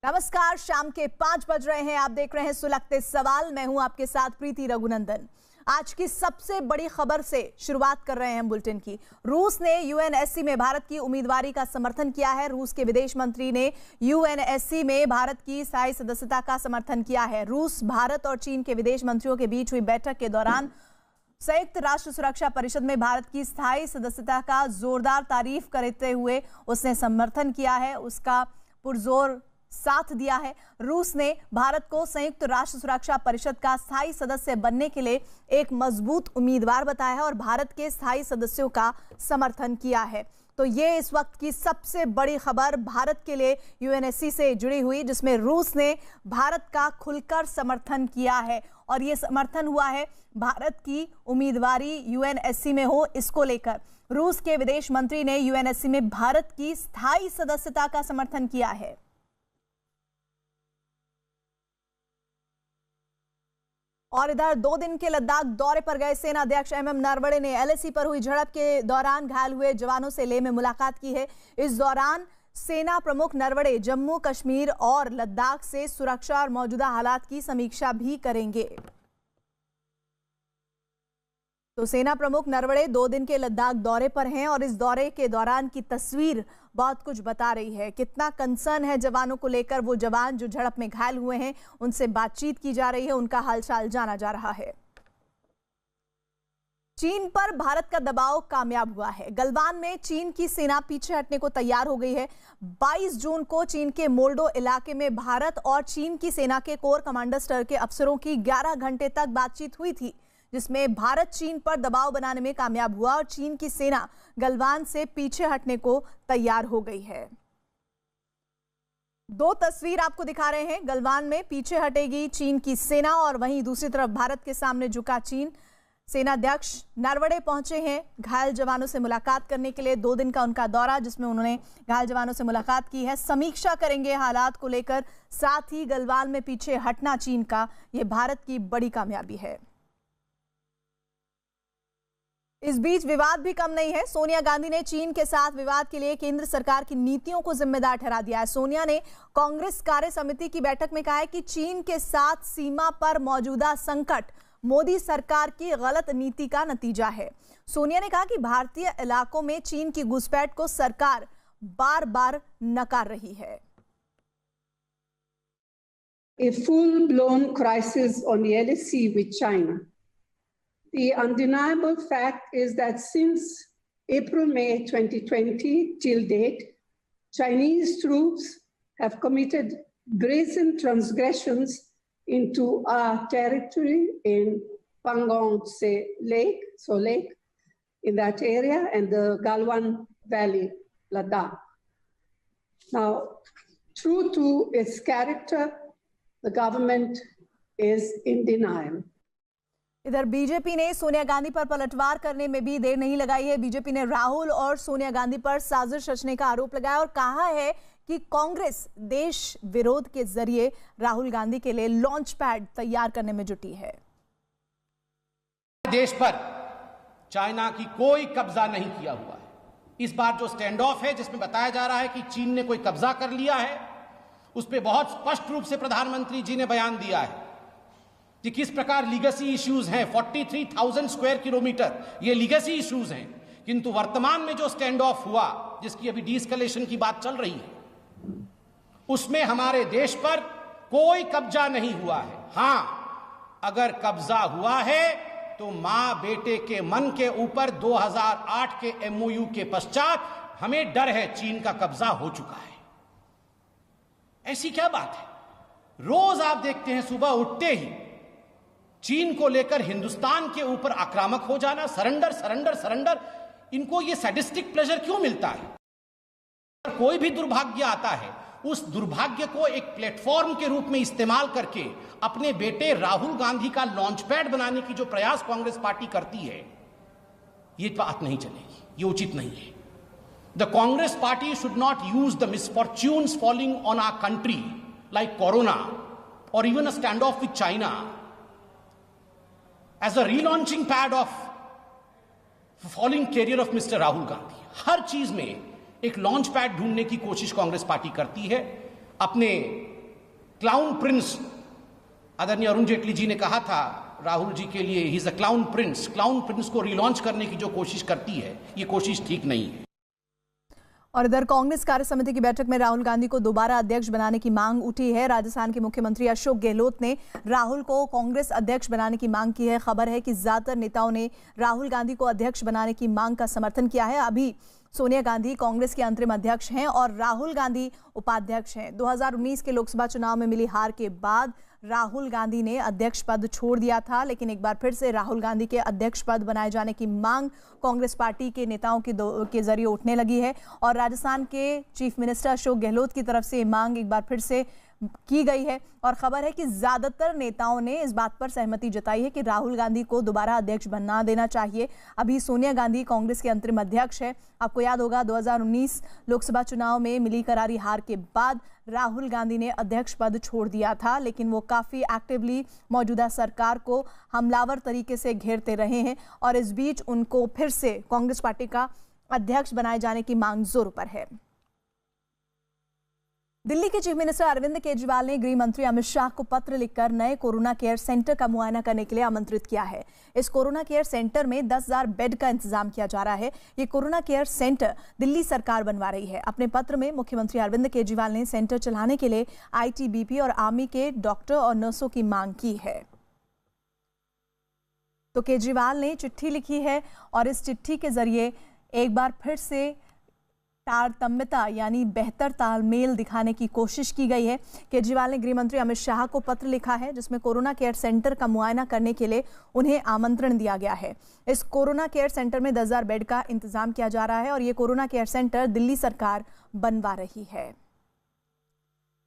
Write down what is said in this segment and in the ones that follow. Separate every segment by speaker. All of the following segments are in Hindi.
Speaker 1: नमस्कार, शाम के 5 बज रहे हैं। आप देख रहे हैं सुलगते सवाल। मैं हूं आपके साथ प्रीति रघुनंदन। आज की सबसे बड़ी खबर से शुरुआत कर रहे हैं बुलेटिन की। रूस ने यूएनएससी में भारत की उम्मीदवारी का समर्थन किया है। रूस के विदेश मंत्री ने यूएनएससी में भारत की स्थायी सदस्यता का समर्थन किया है। रूस, भारत और चीन के विदेश मंत्रियों के बीच हुई बैठक के दौरान संयुक्त राष्ट्र सुरक्षा परिषद में भारत की स्थायी सदस्यता का जोरदार तारीफ करते हुए उसने समर्थन किया है, उसका पुरजोर साथ दिया है। रूस ने भारत को संयुक्त राष्ट्र सुरक्षा परिषद का स्थायी सदस्य बनने के लिए एक मजबूत उम्मीदवार बताया है और भारत के स्थायी सदस्यों का समर्थन किया है। तो ये इस वक्त की सबसे बड़ी खबर भारत के लिए यूएनएससी से जुड़ी हुई, जिसमें रूस ने भारत का खुलकर समर्थन किया है और ये समर्थन हुआ है भारत की उम्मीदवारी यूएनएससी में हो, इसको लेकर रूस के विदेश मंत्री ने यूएनएससी में भारत की स्थायी सदस्यता का समर्थन किया है। और इधर 2 दिन के लद्दाख दौरे पर गए सेना अध्यक्ष एमएम नरवणे ने एलएसी पर हुई झड़प के दौरान घायल हुए जवानों से लेह में मुलाकात की है। इस दौरान सेना प्रमुख नरवणे जम्मू कश्मीर और लद्दाख से सुरक्षा और मौजूदा हालात की समीक्षा भी करेंगे। तो सेना प्रमुख नरवणे 2 दिन के लद्दाख दौरे पर हैं और इस दौरे के दौरान की तस्वीर बहुत कुछ बता रही है। कितना कंसर्न है जवानों को लेकर। वो जवान जो झड़प में घायल हुए हैं उनसे बातचीत की जा रही है, उनका हालचाल जाना जा रहा है। चीन पर भारत का दबाव कामयाब हुआ है। गलवान में चीन की सेना पीछे हटने को तैयार हो गई है। 22 जून को चीन के मोल्डो इलाके में भारत और चीन की सेना के कोर कमांडर स्तर के अफसरों की 11 घंटे तक बातचीत हुई थी, जिसमें भारत चीन पर दबाव बनाने में कामयाब हुआ और चीन की सेना गलवान से पीछे हटने को तैयार हो गई है। 2 तस्वीर आपको दिखा रहे हैं। गलवान में पीछे हटेगी चीन की सेना और वहीं दूसरी तरफ भारत के सामने झुका चीन। सेनाध्यक्ष नरवणे पहुंचे हैं घायल जवानों से मुलाकात करने के लिए। 2 दिन का उनका दौरा, जिसमें उन्होंने घायल जवानों से मुलाकात की है, समीक्षा करेंगे हालात को लेकर। साथ ही गलवान में पीछे हटना चीन का, यह भारत की बड़ी कामयाबी है। इस बीच विवाद भी कम नहीं है। सोनिया गांधी ने चीन के साथ विवाद के लिए केंद्र सरकार की नीतियों को जिम्मेदार ठहरा दिया है। सोनिया ने कांग्रेस कार्य समिति की बैठक में कहा है कि चीन के साथ सीमा पर मौजूदा संकट मोदी सरकार की गलत नीति का नतीजा है। सोनिया ने कहा कि भारतीय इलाकों में चीन की घुसपैठ को सरकार बार-बार नकार रही है।
Speaker 2: A full-blown crisis on the LAC with China. The undeniable fact is that since April-May 2020 till date, Chinese troops have committed brazen transgressions into our territory in Pangong Lake, in that area, and the Galwan Valley, Ladakh. Now, true to its character, the government is in denial.
Speaker 1: इधर बीजेपी ने सोनिया गांधी पर पलटवार करने में भी देर नहीं लगाई है। बीजेपी ने राहुल और सोनिया गांधी पर साजिश रचने का आरोप लगाया और कहा है कि कांग्रेस देश विरोध के जरिए राहुल गांधी के लिए लॉन्च पैड तैयार करने में जुटी है।
Speaker 3: देश पर चाइना की कोई कब्जा नहीं किया हुआ है। इस बार जो स्टैंड ऑफ है, जिसमें बताया जा रहा है कि चीन ने कोई कब्जा कर लिया है, उस पर बहुत स्पष्ट रूप से प्रधानमंत्री जी ने बयान दिया है कि किस प्रकार लीगेसी इश्यूज हैं। 43,000 स्क्वायर किलोमीटर ये लीगेसी इश्यूज हैं, किंतु वर्तमान में जो स्टैंड ऑफ हुआ, जिसकी अभी डीएस्केलेशन की बात चल रही है, उसमें हमारे देश पर कोई कब्जा नहीं हुआ है। हां, अगर कब्जा हुआ है तो मां बेटे के मन के ऊपर 2008 के एमओयू के पश्चात हमें डर है, चीन का कब्जा हो चुका है। ऐसी क्या बात है? रोज आप देखते हैं सुबह उठते ही चीन को लेकर हिंदुस्तान के ऊपर आक्रामक हो जाना, सरेंडर सरेंडर सरेंडर। इनको ये सैडिस्टिक प्लेजर क्यों मिलता है? कोई भी दुर्भाग्य आता है, उस दुर्भाग्य को एक प्लेटफॉर्म के रूप में इस्तेमाल करके अपने बेटे राहुल गांधी का लॉन्च पैड बनाने की जो प्रयास कांग्रेस पार्टी करती है, ये बात नहीं चलेगी, ये उचित नहीं है। The Congress party should not use the misfortunes falling on our country like corona और even a standoff with China as a relaunching pad of falling career of Mr. Rahul Gandhi. हर चीज में एक लॉन्च पैड ढूंढने की कोशिश कांग्रेस पार्टी करती है। अपने क्लाउन प्रिंस आदरणीय अरुण जेटली जी ने कहा था राहुल जी के लिए, he is a clown Prince. Clown Prince को रिलॉन्च करने की जो कोशिश करती है, ये कोशिश ठीक नहीं है।
Speaker 1: और इधर कांग्रेस कार्य समिति की बैठक में राहुल गांधी को दोबारा अध्यक्ष बनाने की मांग उठी है। राजस्थान के मुख्यमंत्री अशोक गहलोत ने राहुल को कांग्रेस अध्यक्ष बनाने की मांग की है। खबर है कि ज्यादातर नेताओं ने राहुल गांधी को अध्यक्ष बनाने की मांग का समर्थन किया है। अभी सोनिया गांधी कांग्रेस के अंतरिम अध्यक्ष हैं और राहुल गांधी उपाध्यक्ष हैं। 2019 के लोकसभा चुनाव में मिली हार के बाद राहुल गांधी ने अध्यक्ष पद छोड़ दिया था, लेकिन एक बार फिर से राहुल गांधी के अध्यक्ष पद बनाए जाने की मांग कांग्रेस पार्टी के नेताओं के जरिए उठने लगी है और राजस्थान के चीफ मिनिस्टर अशोक गहलोत की तरफ से ये मांग एक बार फिर से की गई है। और खबर है कि ज्यादातर नेताओं ने इस बात पर सहमति जताई है कि राहुल गांधी को दोबारा अध्यक्ष बना देना चाहिए। अभी सोनिया गांधी कांग्रेस के अंतरिम अध्यक्ष है। आपको याद होगा 2019 लोकसभा चुनाव में मिली करारी हार के बाद राहुल गांधी ने अध्यक्ष पद छोड़ दिया था, लेकिन वो काफी एक्टिवली मौजूदा सरकार को हमलावर तरीके से घेरते रहे हैं और इस बीच उनको फिर से कांग्रेस पार्टी का अध्यक्ष बनाए जाने की मांग जोरों पर है। दिल्ली के चीफ मिनिस्टर अरविंद केजरीवाल ने गृह मंत्री अमित शाह को पत्र लिखकर नए कोरोना केयर सेंटर का मुआयना करने के लिए आमंत्रित किया है। इस कोरोना केयर सेंटर में 10,000 बेड का इंतजाम किया जा रहा है। ये कोरोना केयर सेंटर दिल्ली सरकार बनवा रही है। अपने पत्र में मुख्यमंत्री अरविंद केजरीवाल ने सेंटर चलाने के लिए आईटीबीपी और आर्मी के डॉक्टर और नर्सों की मांग की है। तो केजरीवाल ने चिट्ठी लिखी है और इस चिट्ठी के जरिए एक बार फिर से तारतम्यता यानी बेहतर तालमेल दिखाने की कोशिश की गई है। केजरीवाल ने गृह मंत्री अमित शाह को पत्र लिखा है जिसमें कोरोना केयर सेंटर का मुआयना करने के लिए उन्हें आमंत्रण दिया गया है। इस कोरोना केयर सेंटर में 10,000 बेड का इंतजाम किया जा रहा है और ये कोरोना केयर सेंटर दिल्ली सरकार बनवा रही है।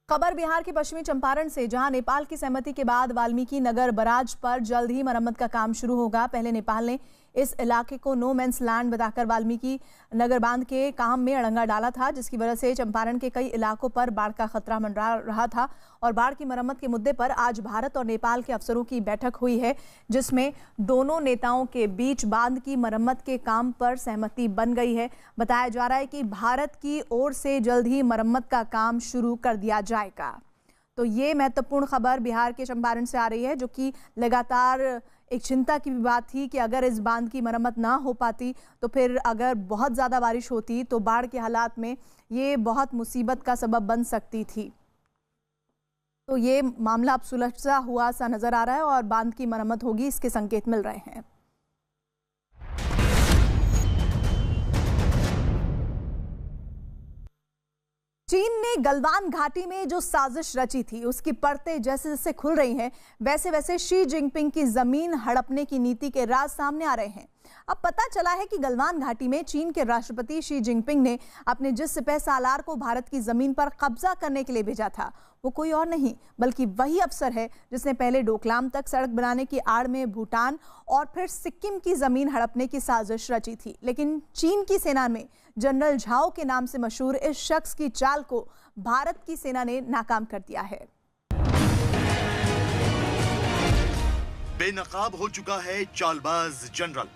Speaker 1: खबर बिहार के पश्चिमी चंपारण से, जहां नेपाल की सहमति के बाद वाल्मीकि नगर बराज पर जल्द ही मरम्मत का काम शुरू होगा। पहले नेपाल ने इस इलाके को नो मैंस लैंड बताकर वाल्मीकि नगर बांध के काम में अड़ंगा डाला था, जिसकी वजह से चंपारण के कई इलाकों पर बाढ़ का खतरा मंडरा रहा था। और बाढ़ की मरम्मत के मुद्दे पर आज भारत और नेपाल के अफसरों की बैठक हुई है, जिसमें दोनों नेताओं के बीच बांध की मरम्मत के काम पर सहमति बन गई है। बताया जा रहा है कि भारत की ओर से जल्द ही मरम्मत का काम शुरू कर दिया जाएगा। तो ये महत्वपूर्ण खबर बिहार के चंपारण से आ रही है, जो कि लगातार एक चिंता की भी बात थी कि अगर इस बांध की मरम्मत ना हो पाती तो फिर अगर बहुत ज़्यादा बारिश होती तो बाढ़ के हालात में ये बहुत मुसीबत का सबब बन सकती थी। तो ये मामला अब सुलझता हुआ सा नजर आ रहा है और बांध की मरम्मत होगी, इसके संकेत मिल रहे हैं। चीन ने गलवान घाटी में जो साजिश रची थी उसकी परतें जैसे जैसे खुल रही हैं, वैसे वैसे शी जिनपिंग की जमीन हड़पने की नीति के राज सामने आ रहे हैं। अब पता चला है कि गलवान घाटी में चीन के राष्ट्रपति शी जिनपिंग ने अपने जिस सिपह सालार को भारत की जमीन पर कब्जा करने के लिए भेजा था, वो कोई और नहीं बल्कि वही अफसर है जिसने पहले डोकलाम तक सड़क बनाने की आड़ में भूटान और फिर सिक्किम की जमीन हड़पने की साजिश रची थी। लेकिन चीन की सेना में जनरल झाओ के नाम से मशहूर इस शख्स की चाल को भारत की सेना ने नाकाम कर दिया है।
Speaker 4: बेनकाब हो चुका है चालबाज जनरल।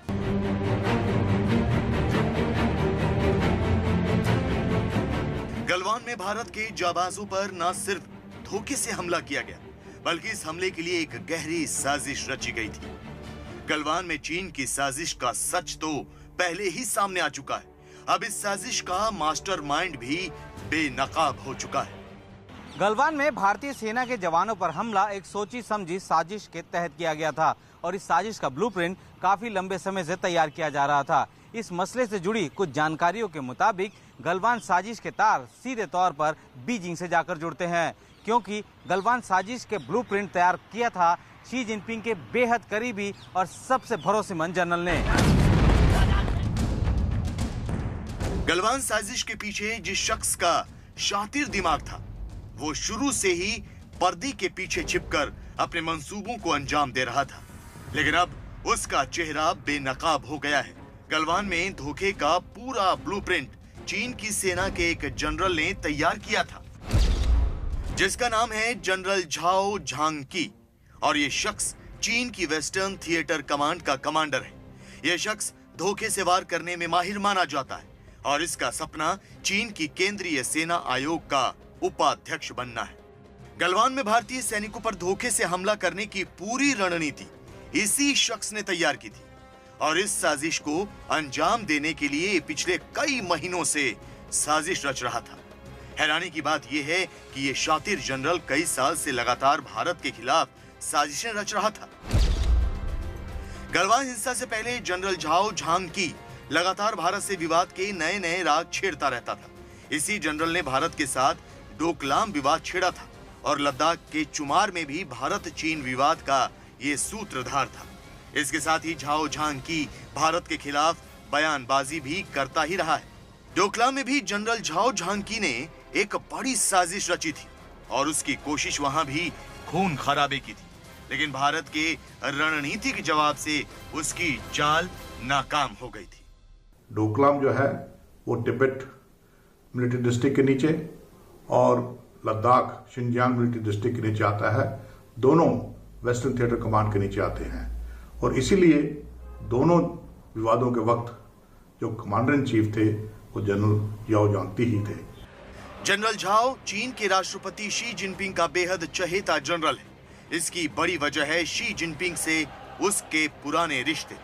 Speaker 4: गलवान में भारत के जाबाजों पर न सिर्फ धोखे से हमला किया गया, बल्कि इस हमले के लिए एक गहरी साजिश रची गई थी। गलवान में चीन की साजिश का सच तो पहले ही सामने आ चुका है। अब इस साजिश का मास्टरमाइंड भी बेनकाब हो चुका है।
Speaker 5: गलवान में भारतीय सेना के जवानों पर हमला एक सोची समझी साजिश के तहत किया गया था और इस साजिश का ब्लूप्रिंट काफी लंबे समय से तैयार किया जा रहा था। इस मसले से जुड़ी कुछ जानकारियों के मुताबिक गलवान साजिश के तार सीधे तौर पर बीजिंग से जाकर जुड़ते हैं, क्योंकि गलवान साजिश के ब्लूप्रिंट तैयार किया था शी जिनपिंग के बेहद करीबी और सबसे भरोसेमंद जनरल ने।
Speaker 4: गलवान साजिश के पीछे जिस शख्स का शातिर दिमाग था, वो शुरू से ही पर्दे के पीछे छिपकर अपने मंसूबों को अंजाम दे रहा था, लेकिन अब उसका चेहरा बेनकाब हो गया है। गलवान में धोखे का पूरा ब्लूप्रिंट चीन की सेना के एक जनरल ने तैयार किया था, जिसका नाम है जनरल झाओ झांगकी, और ये शख्स चीन की वेस्टर्न थिएटर कमांड का कमांडर है। यह शख्स धोखे से वार करने में माहिर माना जाता है और इसका सपना चीन की केंद्रीय सेना आयोग का उपाध्यक्ष बनना है। गलवान में भारतीय सैनिकों पर धोखे से हमला करने की पूरी रणनीति इसी शख्स ने तैयार की थी और इस साजिश को अंजाम देने के लिए पिछले कई महीनों से साजिश रच रहा था। हैरानी की बात यह है कि यह शातिर जनरल कई साल से लगातार भारत के खिलाफ साजिशें रच रहा था। गलवान हिंसा से पहले जनरल झाओ झांकी लगातार भारत से विवाद के नए नए राग छेड़ता रहता था। इसी जनरल ने भारत के साथ डोकलाम विवाद छेड़ा था और लद्दाख के चुमार में भी भारत चीन विवाद का ये सूत्रधार था। इसके साथ ही झाओ झांकी भारत के खिलाफ बयानबाजी भी करता ही रहा है। डोकलाम में भी जनरल झाओ झांकी ने एक बड़ी साजिश रची थी और उसकी कोशिश वहां भी खून खराबे की थी, लेकिन भारत के रणनीतिक जवाब से उसकी चाल नाकाम हो गई थी।
Speaker 6: डोकलाम जो है वो तिब्बत मिलिट्री डिस्ट्रिक्ट के नीचे और लद्दाख शिनजियांग मिलिट्री डिस्ट्रिक्ट के नीचे आता है। दोनों वेस्टर्न थिएटर कमांड के नीचे आते हैं और इसीलिए दोनों विवादों के वक्त जो कमांडर इन चीफ थे वो जनरल झाओ झांकी ही थे।
Speaker 4: जनरल झाओ चीन के राष्ट्रपति शी जिनपिंग का बेहद चहेता जनरल है। इसकी बड़ी वजह है शी जिनपिंग से उसके पुराने रिश्ते।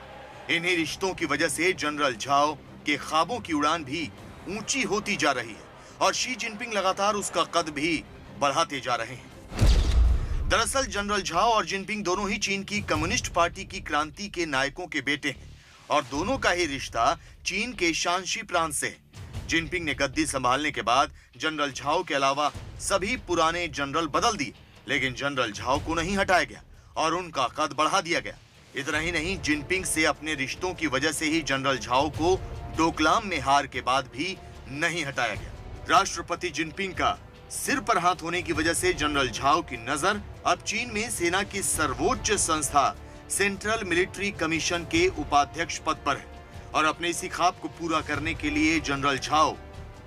Speaker 4: इन्हीं रिश्तों की वजह से जनरल झाओ के ख्वाबों की उड़ान भी ऊंची होती जा रही है और शी जिनपिंग लगातार उसका कद भी बढ़ाते जा रहे हैं। दरअसल जनरल झाओ और जिनपिंग दोनों ही चीन की कम्युनिस्ट पार्टी की क्रांति के नायकों के बेटे हैं और दोनों का ही रिश्ता चीन के शांशी प्रांत से है। जिनपिंग ने गद्दी संभालने के बाद जनरल झाओ के अलावा सभी पुराने जनरल बदल दिए, लेकिन जनरल झाओ को नहीं हटाया गया और उनका कद बढ़ा दिया गया। इतना ही नहीं, जिनपिंग से अपने रिश्तों की वजह से ही जनरल झाओ को डोकलाम में हार के बाद भी नहीं हटाया गया। राष्ट्रपति जिनपिंग का सिर पर हाथ होने की वजह से जनरल झाओ की नजर अब चीन में सेना की सर्वोच्च संस्था सेंट्रल मिलिट्री कमीशन के उपाध्यक्ष पद पर है और अपने इसी ख्वाब को पूरा करने के लिए जनरल झाओ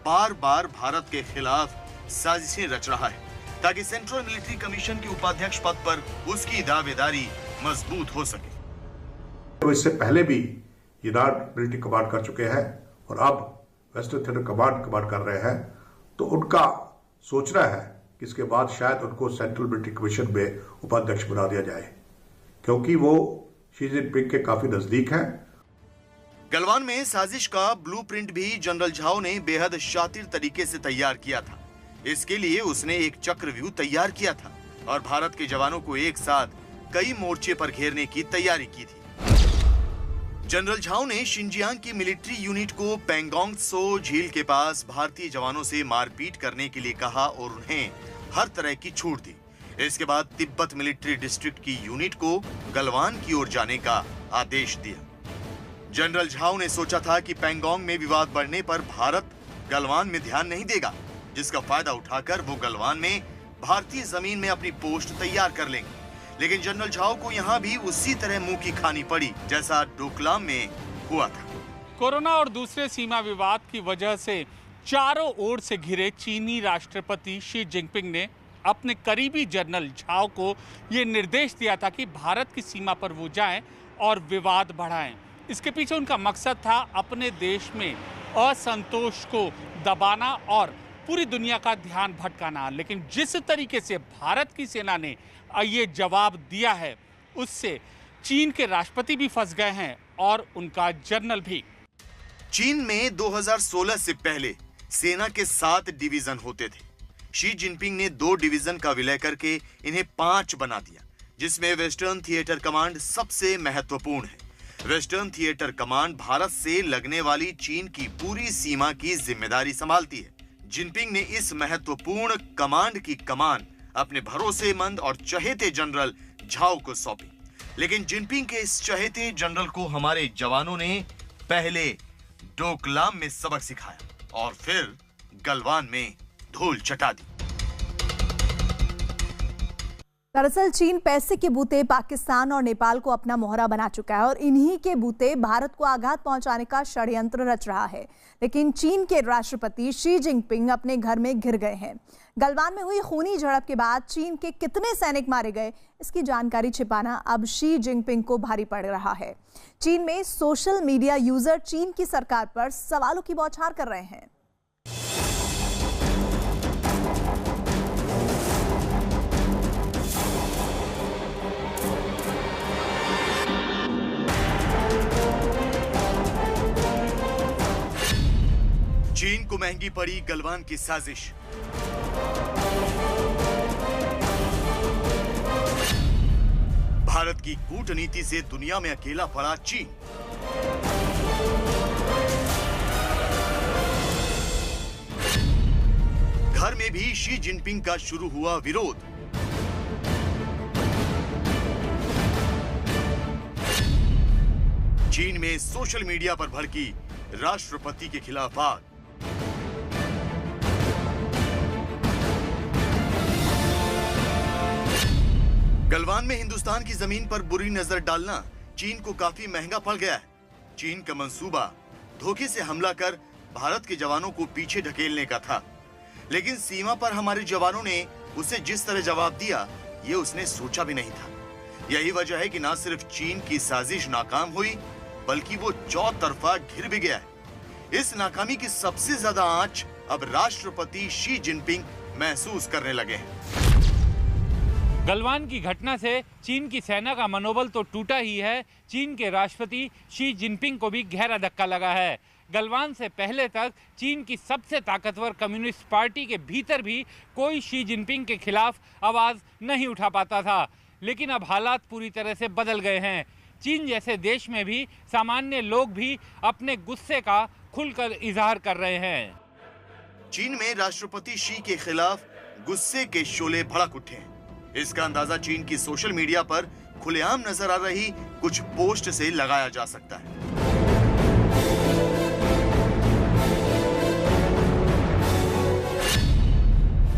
Speaker 4: बार बार भारत के खिलाफ साजिशें रच रहा है ताकि सेंट्रल मिलिट्री कमीशन के उपाध्यक्ष पद पर उसकी दावेदारी मजबूत हो सके।
Speaker 6: तो इससे पहले भी इराक मिलिट्री कमांड कर चुके हैं और अब वेस्टर्न थिएटर कमांड कर रहे हैं, तो उनका सोचना है कि इसके बाद शायद उनको सेंट्रल मिलिट्री कमीशन में उपाध्यक्ष बना दिया जाए, क्योंकि वो शी जिनपिंग के काफी नजदीक हैं।
Speaker 4: गलवान में साजिश का ब्लूप्रिंट भी जनरल झाओ ने बेहद शातिर तरीके से तैयार किया था। इसके लिए उसने एक चक्रव्यूह तैयार किया था और भारत के जवानों को एक साथ कई मोर्चे पर घेरने की तैयारी की थी। जनरल झाओ ने शिनजियांग की मिलिट्री यूनिट को पेंगोंग त्सो झील के पास भारतीय जवानों से मारपीट करने के लिए कहा और उन्हें हर तरह की छूट दी। इसके बाद तिब्बत मिलिट्री डिस्ट्रिक्ट की यूनिट को गलवान की ओर जाने का आदेश दिया। जनरल झाओ ने सोचा था कि पेंगोंग में विवाद बढ़ने पर भारत गलवान में ध्यान नहीं देगा, जिसका फायदा उठाकर वो गलवान में भारतीय जमीन में अपनी पोस्ट तैयार कर लेंगे। लेकिन जनरल झाओ को यहाँ भी उसी तरह मुंह की खानी पड़ी जैसा डोकलाम में हुआ था।
Speaker 7: कोरोना और दूसरे सीमा विवाद की वजह से चारों ओर से घिरे चीनी राष्ट्रपति शी जिनपिंग ने अपने करीबी जनरल झाओ को ये निर्देश दिया था कि भारत की सीमा पर वो जाएं और विवाद बढ़ाएं। इसके पीछे उनका मकसद था अपने देश में असंतोष को दबाना और पूरी दुनिया का ध्यान भटकाना। लेकिन जिस तरीके से भारत की सेना ने ये जवाब दिया है, उससे चीन के राष्ट्रपति भी फंस गए हैं और उनका जनरल भी।
Speaker 4: चीन में 2016 से पहले सेना के 7 डिवीजन होते थे। शी जिनपिंग ने 2 डिवीजन का विलय करके इन्हें 5 बना दिया, जिसमें वेस्टर्न थिएटर कमांड सबसे महत्वपूर्ण है। वेस्टर्न थिएटर कमांड भारत से लगने वाली चीन की पूरी सीमा की जिम्मेदारी संभालती है। जिनपिंग ने इस महत्वपूर्ण कमांड की कमान अपने भरोसेमंद और चहेते जनरल झाओ को सौंपी। लेकिन जिनपिंग के इस चहेते जनरल को हमारे जवानों ने पहले डोकलाम में सबक सिखाया और फिर गलवान में धूल चटा दी।
Speaker 1: दरअसल चीन पैसे के बूते पाकिस्तान और नेपाल को अपना मोहरा बना चुका है और इन्हीं के बूते भारत को आघात पहुंचाने का षड्यंत्र रच रहा है। लेकिन चीन के राष्ट्रपति शी जिनपिंग अपने घर में घिर गए हैं। गलवान में हुई खूनी झड़प के बाद चीन के कितने सैनिक मारे गए, इसकी जानकारी छिपाना अब शी जिनपिंग को भारी पड़ रहा है। चीन में सोशल मीडिया यूजर चीन की सरकार पर सवालों की बौछार कर रहे हैं।
Speaker 4: को महंगी पड़ी गलवान की साजिश। भारत की कूटनीति से दुनिया में अकेला पड़ा चीन। घर में भी शी जिनपिंग का शुरू हुआ विरोध। चीन में सोशल मीडिया पर भड़की राष्ट्रपति के खिलाफ आग। गलवान में हिंदुस्तान की जमीन पर बुरी नजर डालना चीन को काफी महंगा पड़ गया है। चीन का मंसूबा धोखे से हमला कर भारत के जवानों को पीछे ढकेलने का था, लेकिन सीमा पर हमारे जवानों ने उसे जिस तरह जवाब दिया, ये उसने सोचा भी नहीं था। यही वजह है कि न सिर्फ चीन की साजिश नाकाम हुई, बल्कि वो चौतरफा घिर भी गया है। इस नाकामी की सबसे ज्यादा आंच अब राष्ट्रपति शी जिनपिंग महसूस करने लगे हैं।
Speaker 7: गलवान की घटना से चीन की सेना का मनोबल तो टूटा ही है, चीन के राष्ट्रपति शी जिनपिंग को भी गहरा धक्का लगा है। गलवान से पहले तक चीन की सबसे ताकतवर कम्युनिस्ट पार्टी के भीतर भी कोई शी जिनपिंग के खिलाफ आवाज नहीं उठा पाता था, लेकिन अब हालात पूरी तरह से बदल गए हैं। चीन जैसे देश में भी सामान्य लोग भी अपने गुस्से का खुलकर इजहार कर रहे हैं।
Speaker 4: चीन में राष्ट्रपति शी के खिलाफ गुस्से के शोले भड़क उठे हैं। इसका अंदाजा चीन की सोशल मीडिया पर खुलेआम नजर आ रही कुछ पोस्ट से लगाया जा सकता है।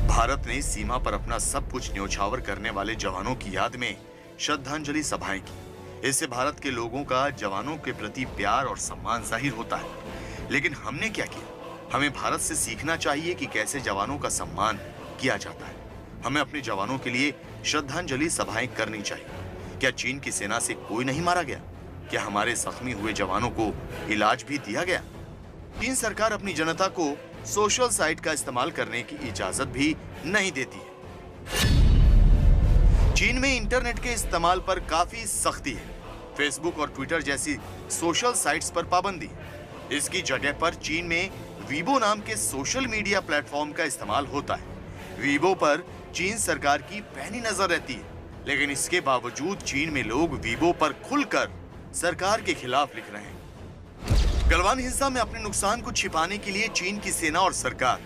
Speaker 4: भारत ने सीमा पर अपना सब कुछ न्योछावर करने वाले जवानों की याद में श्रद्धांजलि सभाएं की। इससे भारत के लोगों का जवानों के प्रति प्यार और सम्मान जाहिर होता है। लेकिन हमने क्या किया? हमें भारत से सीखना चाहिए कि कैसे जवानों का सम्मान किया जाता है। हमें अपने जवानों के लिए श्रद्धांजलि सभाएं करनी चाहिए। क्या चीन की सेना से कोई नहीं मारा गया? क्या हमारे जख्मी हुए जवानों को इलाज भी दिया गया? चीन सरकार अपनी जनता को सोशल साइट का इस्तेमाल करने की इजाजत भी नहीं देती है। चीन में इंटरनेट के इस्तेमाल पर काफी सख्ती है। फेसबुक और ट्विटर जैसी सोशल साइट्स पर पाबंदी। इसकी जगह पर चीन में वीबो नाम के सोशल मीडिया प्लेटफॉर्म का इस्तेमाल होता है। वीबो पर चीन सरकार की पैनी नजर रहती है, लेकिन इसके बावजूद चीन में लोग वीबो पर खुलकर सरकार के खिलाफ लिख रहे हैं। गलवान हिंसा में अपने नुकसान को छिपाने के लिए चीन की सेना और सरकार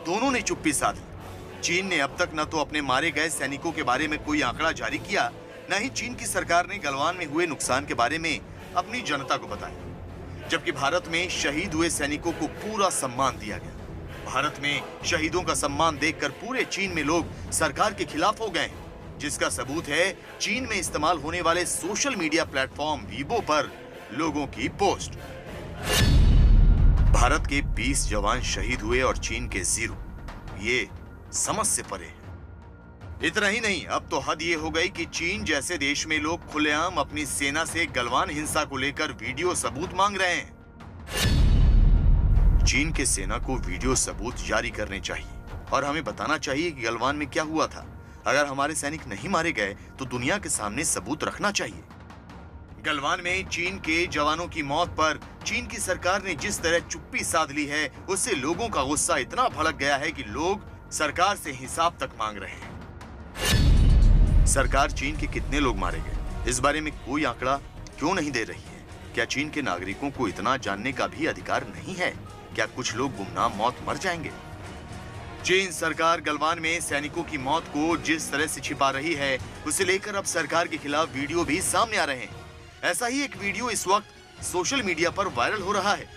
Speaker 4: दोनों ने चुप्पी साधी। चीन ने अब तक न तो अपने मारे गए सैनिकों के बारे में कोई आंकड़ा जारी किया, न ही चीन की सरकार ने गलवान में हुए नुकसान के बारे में अपनी जनता को बताया। जबकि भारत में शहीद हुए सैनिकों को पूरा सम्मान दिया गया। भारत में शहीदों का सम्मान देखकर पूरे चीन में लोग सरकार के खिलाफ हो गए, जिसका सबूत है चीन में इस्तेमाल होने वाले सोशल मीडिया प्लेटफॉर्म वीबो पर लोगों की पोस्ट। भारत के 20 जवान शहीद हुए और चीन के 0, ये समझ से परे है। इतना ही नहीं, अब तो हद ये हो गई कि चीन जैसे देश में लोग खुलेआम अपनी सेना से गलवान हिंसा को लेकर वीडियो सबूत मांग रहे हैं। चीन के सेना को वीडियो सबूत जारी करने चाहिए और हमें बताना चाहिए कि गलवान में क्या हुआ था। अगर हमारे सैनिक नहीं मारे गए तो दुनिया के सामने सबूत रखना चाहिए। गलवान में चीन के जवानों की मौत पर चीन की सरकार ने जिस तरह चुप्पी साध ली है, उससे लोगों का गुस्सा इतना भड़क गया है कि लोग सरकार से हिसाब तक मांग रहे हैं। सरकार चीन के कितने लोग मारे गए, इस बारे में कोई आंकड़ा क्यों नहीं दे रही है? क्या चीन के नागरिकों को इतना जानने का भी अधिकार नहीं है? क्या कुछ लोग गुमनाम मौत मर जाएंगे? चीन सरकार गलवान में सैनिकों की मौत को जिस तरह से छिपा रही है, उसे लेकर अब सरकार के खिलाफ वीडियो भी सामने आ रहे हैं। ऐसा ही एक वीडियो इस वक्त सोशल मीडिया पर वायरल हो रहा है।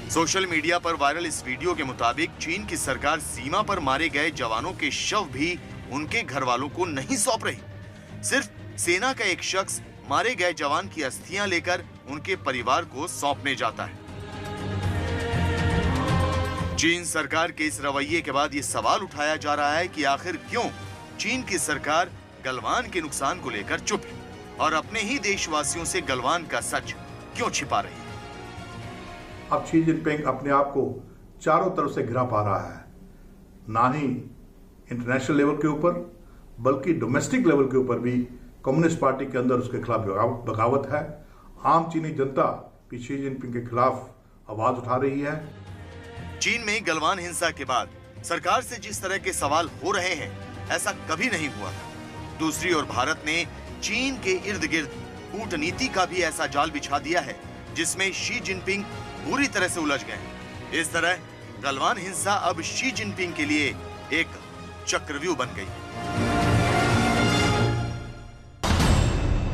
Speaker 4: सोशल मीडिया पर वायरल इस वीडियो के मुताबिक चीन की सरकार सीमा पर मारे गए जवानों के शव भी उनके घर वालों को नहीं सौंप रही। सिर्फ सेना का एक शख्स मारे गए जवान की अस्थियां लेकर उनके परिवार को सौंपने जाता है। चीन सरकार के इस रवैये के बाद ये सवाल उठाया जा रहा है कि आखिर क्यों चीन की सरकार गलवान के नुकसान को लेकर चुप है और अपने ही देशवासियों से गलवान का सच क्यों छिपा रही है।
Speaker 6: अब शी जिनपिंग अपने आप को चारों तरफ से घिरा पा रहा है। ना ही इंटरनेशनल लेवल के ऊपर बल्कि डोमेस्टिक लेवल के ऊपर भी कम्युनिस्ट पार्टी के अंदर उसके खिलाफ बगावत है। आम चीनी जनता भी शी जिनपिंग के खिलाफ आवाज उठा रही है।
Speaker 4: चीन में गलवान हिंसा के बाद सरकार से जिस तरह के सवाल हो रहे हैं, ऐसा कभी नहीं हुआ। दूसरी ओर भारत ने चीन के इर्द गिर्द कूटनीति का भी ऐसा जाल बिछा दिया है जिसमें शी जिनपिंग बुरी तरह से उलझ गए। इस तरह गलवान हिंसा अब शी जिनपिंग के लिए एक चक्रव्यूह बन गई।